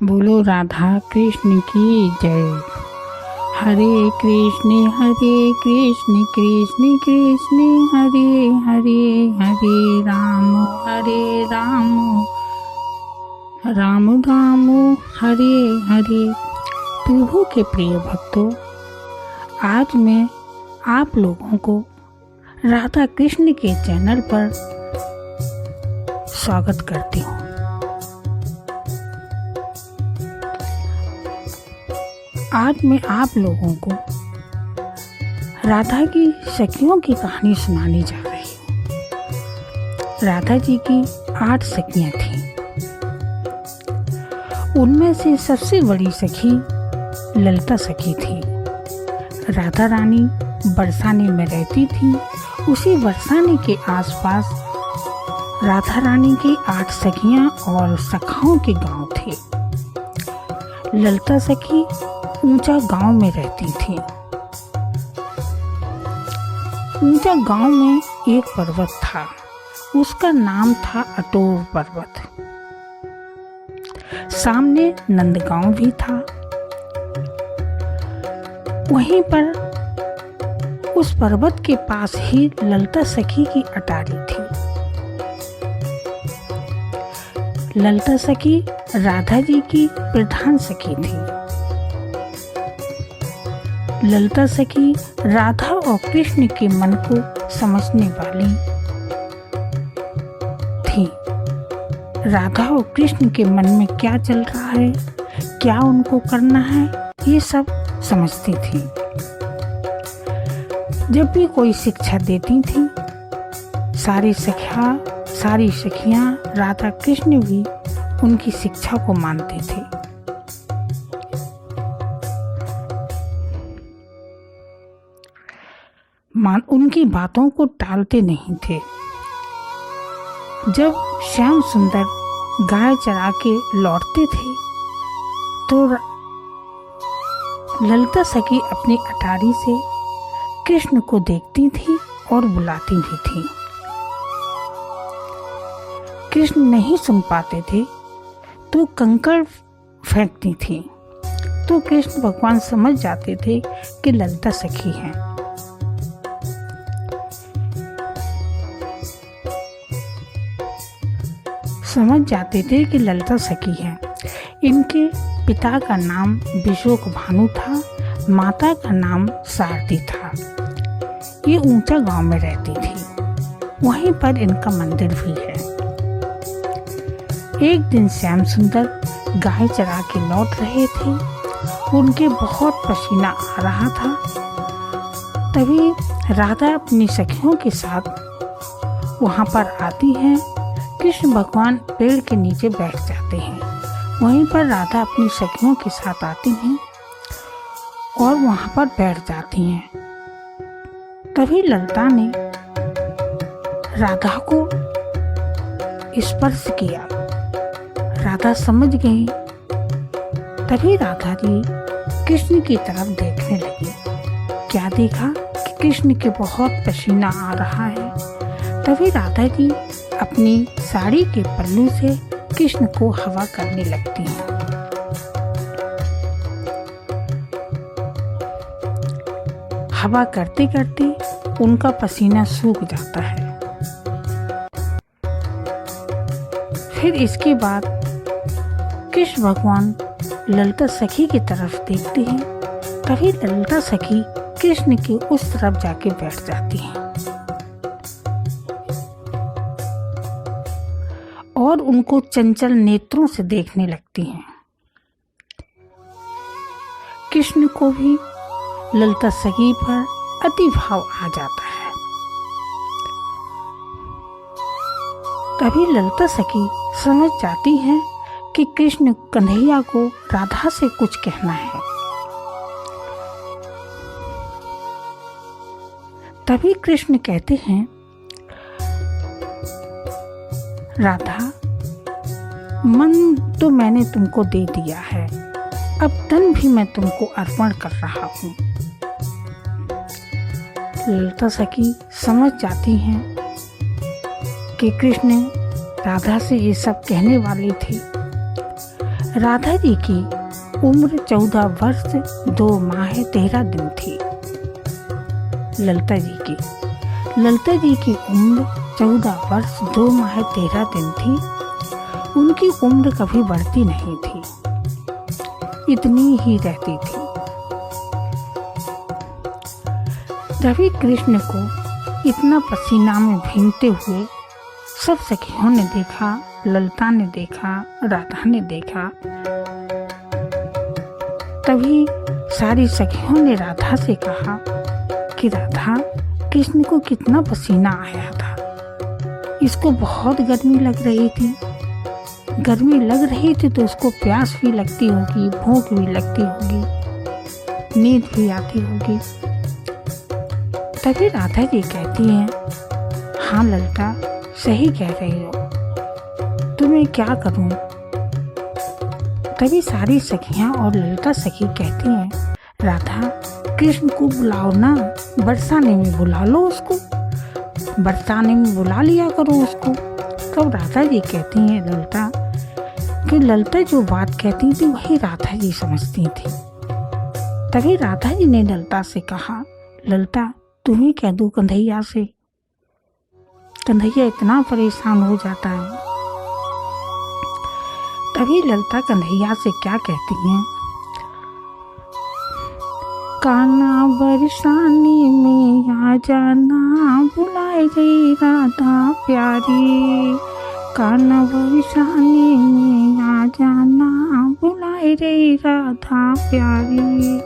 बोलो राधा कृष्ण की जय। हरे कृष्ण कृष्ण कृष्ण हरे हरे, हरे राम राम राम हरे हरे। प्रभु के प्रिय भक्तों, आज मैं आप लोगों को राधा कृष्ण के चैनल पर स्वागत करती हूँ। आज मैं आप लोगों को राधा की सखियों की कहानी सुनाने जा रही हूँ। राधा जी की 8 सखियाँ थीं। उनमें से सबसे बड़ी सखी ललिता सखी थी। राधा रानी बरसाने में रहती थी। उसी बरसाने के आसपास राधा रानी की 8 सखियाँ और सखाओं के गांव थे। ललिता सखी ऊंचा गांव में रहती थी। ऊंचा गांव में एक पर्वत था। उसका नाम था अटोर पर्वत। सामने नंदगांव भी था। वहीं पर उस पर्वत के पास ही ललिता सखी की अटारी थी। ललिता सखी राधा जी की प्रधान सखी थी। ललिता सखी राधा और कृष्ण के मन को समझने वाली थी। राधा और कृष्ण के मन में क्या चल रहा है, क्या उनको करना है, ये सब समझती थी। जब भी कोई शिक्षा देती थी, सारी सखियां राधा कृष्ण भी उनकी शिक्षा को मानते थे। उनकी बातों को टालते नहीं थे। जब श्याम सुंदर गाय चरा के लौटते थे तो ललिता सखी अपनी अटारी से कृष्ण को देखती थी और बुलाती भी थी। कृष्ण नहीं सुन पाते थे तो कंकड़ फेंकती थी, तो कृष्ण भगवान समझ जाते थे कि ललिता सखी हैं। समझ जाते थे कि ललिता सखी हैं। इनके पिता का नाम विशोक भानु था, माता का नाम सारथी था। ये ऊंचा गांव में रहती थी। वहीं पर इनका मंदिर भी है। एक दिन श्याम सुंदर गाय चरा के लौट रहे थे। उनके बहुत पसीना आ रहा था। तभी राधा अपनी सखियों के साथ वहां पर आती है। कृष्ण भगवान पेड़ के नीचे बैठ जाते हैं। वहीं पर राधा अपनी सखियों के साथ आती हैं और वहां पर बैठ जाती हैं। तभी ललिता ने राधा को स्पर्श किया। राधा समझ गई। तभी राधा जी कृष्ण की तरफ देखने लगी। क्या देखा कि कृष्ण के बहुत पसीना आ रहा है। तभी राधा जी अपनी साड़ी के पल्लू से कृष्ण को हवा करने लगती हैं। हवा करते करते उनका पसीना सूख जाता है। फिर इसके बाद कृष्ण भगवान ललिता सखी की तरफ देखते हैं। तभी ललिता सखी कृष्ण के उस तरफ जाके बैठ जाती हैं और उनको चंचल नेत्रों से देखने लगती हैं। कृष्ण को भी ललिता सखी पर अति भाव आ जाता है। तभी ललिता सखी समझ जाती हैं कि कृष्ण कन्हैया को राधा से कुछ कहना है। तभी कृष्ण कहते हैं, राधा, मन तो मैंने तुमको दे दिया है, अब तन भी मैं तुमको अर्पण कर रहा हूँ। ललिता सखी समझ जाती हैं कि कृष्ण राधा से ये सब कहने वाले थे। राधा जी की उम्र 14 वर्ष 2 माह 13 दिन थी। ललिता जी की उम्र 14 वर्ष 2 माह 13 दिन थी। उनकी उम्र कभी बढ़ती नहीं थी, इतनी ही रहती थी। तभी कृष्ण को इतना पसीना में भीगते हुए सब सखियों ने देखा, ललिता ने देखा, राधा ने देखा। तभी सारी सखियों ने राधा से कहा कि राधा, कृष्ण को कितना पसीना आया था, इसको बहुत गर्मी लग रही थी। गर्मी लग रही थी तो उसको प्यास भी लगती होगी, भूख भी लगती होगी, नींद भी आती होगी। तभी राधा जी कहती हैं, हाँ ललिता, सही कह रही हो, तुम्हें क्या करूं। तभी सारी सखियां और ललिता सखी कहती हैं, राधा, कृष्ण को बुलाओ ना, बरसाने में बुला लो उसको, बरसाने में बुला लिया करो उसको। तब राधा जी कहती हैं ललिता कि ललिता जो बात कहती थी वही राधा जी समझती थी। तभी राधा जी ने ललिता से कहा, ललिता, तुम्हें कह दूं कन्हैया से, कन्हैया इतना परेशान हो जाता है। तभी ललिता कन्हैया से क्या कहती हैं, कान्हा बरसाने में आ जाना, बुलाए रे राधा प्यारी। कान्हा बरसाने में आ जाना, बुलाए रे राधा प्यारी।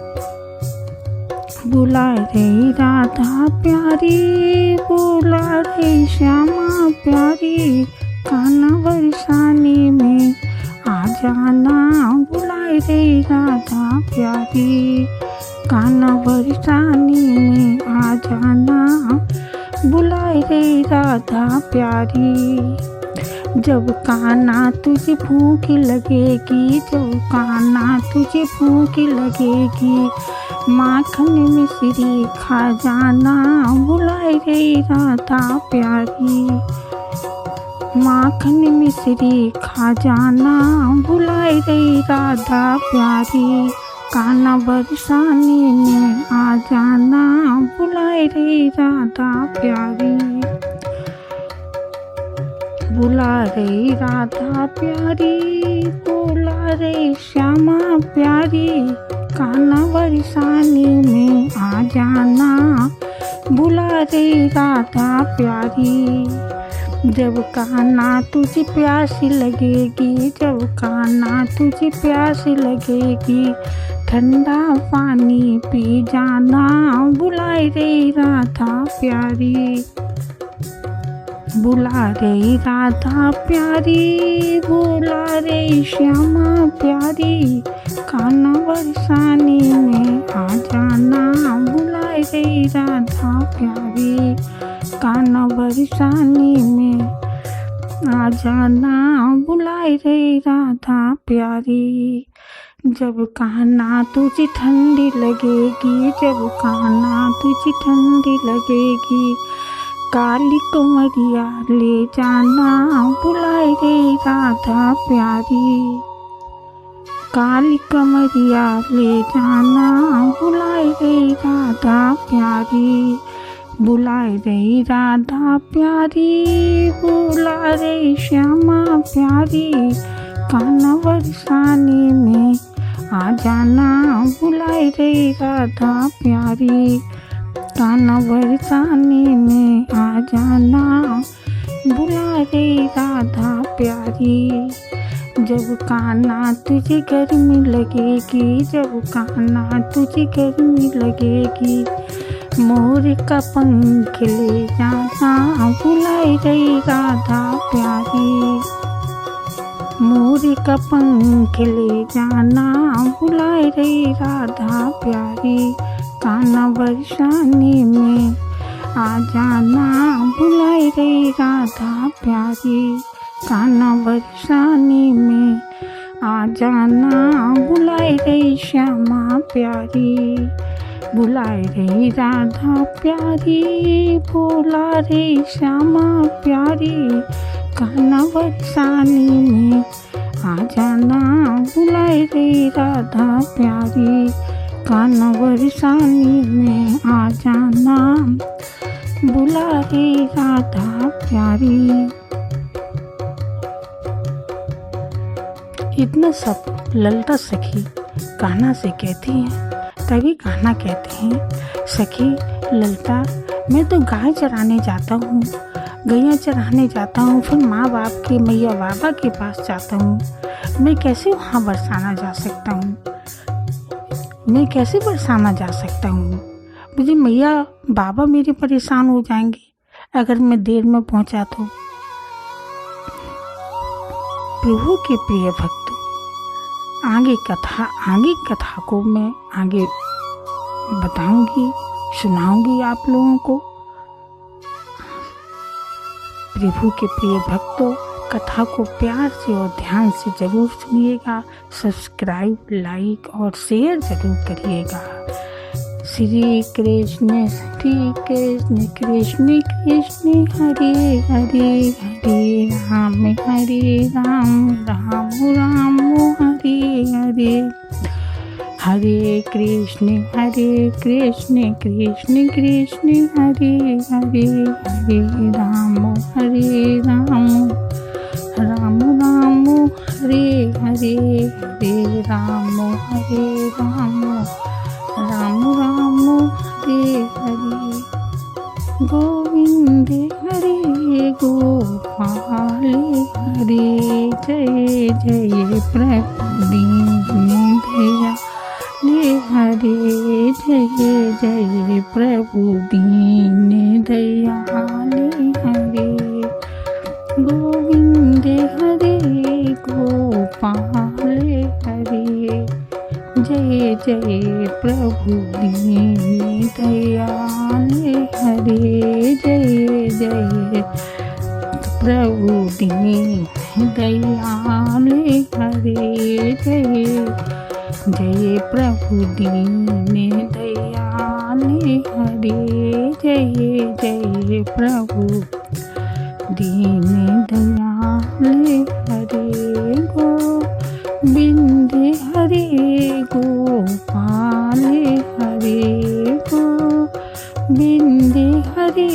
बुला रे राधा प्यारी, बुला रे श्यामा प्यारी। कान्हा बरसाने में आ जाना, बुलाए रे राधा प्यारी। कान्हा बरसाने में आ जाना, बुलाए रे राधा प्यारी। जब कान्हा तुझे भूख लगेगी, जब कान्हा तुझे भूख लगेगी, माखन मिश्री खा जाना, बुलाए रे राधा प्यारी। माखन मिश्री खा जाना, बुलाए रे राधा प्यारी। कान्हा बरसाने में आ जाना, बुलाए रे राधा प्यारी। बुला रे राधा प्यारी, बुला रे श्यामा प्यारी। कान्हा बरसाने में आ जाना, बुला रे राधा प्यारी। जब कान्हा तुझे प्यास लगेगी, जब कान्हा तुझे प्यास लगेगी, ठंडा पानी पी जाना, बुलाए रे राधा प्यारी। बुला रे राधा प्यारी, बुला रे श्यामा प्यारी। कान्हा बरसाने में आ जाना, बुलाए रे राधा प्यारी। कान्हा बरसाने में आ जाना, बुलाए रे राधा प्यारी। जब कान्हा तुझे ठंडी लगेगी, जब कान्हा तुझे ठंडी लगेगी, काली कमरिया ले जाना, बुलाए रे राधा प्यारी। काली कमरिया ले जाना, बुलाए रे राधा प्यारी। बुलाए रे राधा प्यारी, बुला रे श्यामा प्यारी। कान्हा बरसाने में आ जाना, बुलाए रे राधा प्यारी। कान्हा बरसाने में आ जाना, बुला रे राधा प्यारी। जब कान्हा तुझे गर्मी लगेगी, जब कान्हा तुझे गर्मी लगेगी, मोर का पंख ले जाना, बुलाए रे राधा प्यारी। मोर का पंख ले जाना, बुलाए रे राधा प्यारी। कान्हा बरसाने में आ जाना, बुलाए रे राधा प्यारी। कान्हा बरसाने में आ जाना, बुलाए रे श्यामा प्यारी। बुलाए रे राधा प्यारी, बुला रे श्यामा प्यारी। कान्हा बरसाने में आ जाना, बुलाए रे राधा प्यारी, कान्हा बरसाने में आ जाना, बुला रे राधा प्यारी। इतना सब ललता सखी कान्हा से कहती हैं। तभी कान्हा कहते हैं, सखी ललता, मैं तो गाय चराने जाता हूँ, गैया चराने जाता हूँ, फिर माँ बाप के मैया बाबा के पास जाता हूँ। मैं कैसे वहाँ बरसाना जा सकता हूँ? मैं कैसे बरसाना जा सकता हूँ? मुझे मैया बाबा मेरे परेशान हो जाएंगे अगर मैं देर में पहुँचा तो। प्रभु के प्रिय भक्तों, आगे कथा को मैं आगे बताऊंगी, सुनाऊंगी आप लोगों को। प्रभु के प्रिय भक्तों, कथा को प्यार से और ध्यान से जरूर सुनिएगा। सब्सक्राइब, लाइक और शेयर जरूर करिएगा। श्री कृष्ण कृष्ण कृष्ण कृष्ण हरे हरे, हरे राम राम राम हरे हरे, हरे कृष्ण कृष्ण कृष्ण हरे हरे, हरे राम राम राम हरे हरे, हरे राम राम राम हरे हरे। गोविंद हरे गोपाल हरे, जय जय प्रभु दीन दया ले हरे, जय जय प्रभु दीन दयाले हरे। गोविंद हरे गोपाल हरे, जय जय प्रभु दीन दयाले हरे, जय जय प्रभु दीन दयाले हरे, जय जय प्रभु दीन दयाले हरे, जय जय प्रभु दीन दयाले हरे। गोविंद हरे गोपाल हरे, गोविंद हरे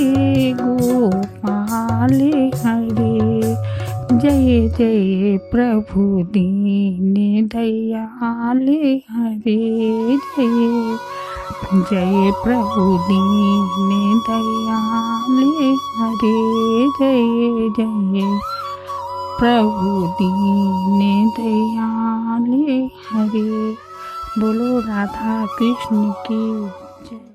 गोपाल हरे, जय जय प्रभु दीन दयाले हरे, जय जय प्रभु दीन दयाले हरे, जय जय प्रभु दीन दयाले हरे। बोलो राधा कृष्ण की जय।